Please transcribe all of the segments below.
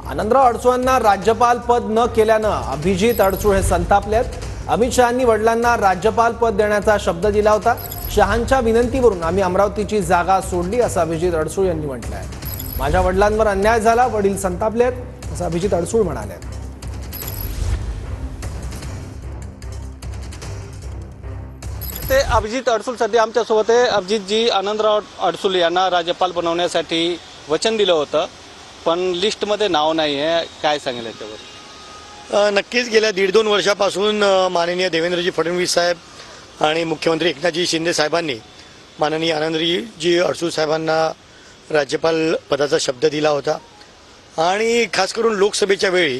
आनंदराव अडसूळांना राज्यपाल पद न केल्यानं अभिजित अडसूळ हे संतापलेत। अमित शहांनी वडिलांना राज्यपाल पद देण्याचा शब्द दिला होता। शहांच्या विनंतीवरून आम्ही अमरावतीची जागा सोडली असं अभिजित अडसूळ यांनी म्हटलंय। माझ्या वडिलांवर अन्याय झाला, वडील संतापलेत असं अभिजित अडसूळ म्हणाले। ते अभिजित अडसूळ सध्या आमच्यासोबत आहे। अभिजितजी, आनंदराव अडसूळ यांना राज्यपाल बनवण्यासाठी वचन दिलं होतं, पण लिस्टमध्ये नाव नाही आहे, काय सांगेल याच्यावर? नक्कीच गेल्या 1.5-2 वर्षापासून माननीय देवेंद्रजी फडणवीस साहेब आणि मुख्यमंत्री एकनाथजी शिंदे साहेबांनी माननीय आनंदजी अडसूळ साहेबांना राज्यपाल पदाचा शब्द दिला होता। आणि खास करून लोकसभेच्या वेळी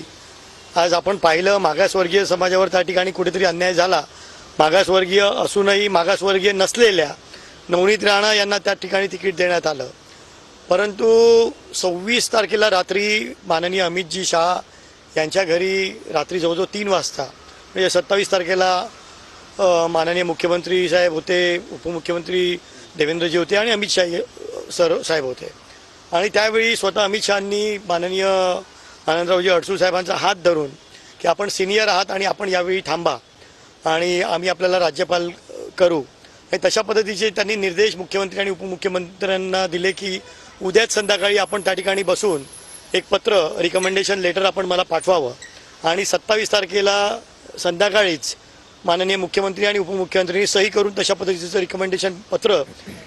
आज आपण पाहिलं, मागासवर्गीय समाजावर त्या ठिकाणी कुठेतरी अन्याय झाला। मागासवर्गीय असूनही मागासवर्गीय नसलेल्या नवनीत राणा यांना त्या ठिकाणी तिकीट देण्यात आलं, परंतु 26 तारखेला रात्री माननीय अमितजी शहा यांच्या घरी रात्री जवळजवळ 3 वाजता, म्हणजे 27 तारखेला माननीय मुख्यमंत्री साहेब होते, उपमुख्यमंत्री देवेंद्रजी होते आणि अमित शहा साहेब होते। आणि त्यावेळी स्वतः अमित शहांनी माननीय आनंदरावजी अडसूळ साहेबांचा हात धरून की आपण सिनियर आहात आणि आपण यावेळी थांबा आणि आम्ही आपल्याला राज्यपाल करू, आणि तशा पद्धतीचे त्यांनी निर्देश मुख्यमंत्री आणि उपमुख्यमंत्र्यांना दिले की उद्याच संध्याकाळी आपण त्या ठिकाणी बसून एक पत्र, रिकमेंडेशन लेटर आपण मला पाठवावं, आणि 27 तारखेला संध्याकाळीच माननीय मुख्यमंत्री आणि उपमुख्यमंत्र्यांनी सही करून तशा पद्धतीचं रिकमेंडेशन पत्र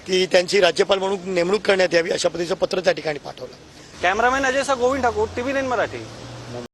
की त्यांची राज्यपाल म्हणून नेमणूक करण्यात यावी अशा पद्धतीचं पत्र त्या ठिकाणी पाठवलं। कॅमेरामॅन अजय सा, गोविंद ठाकूर, TV9 मराठी।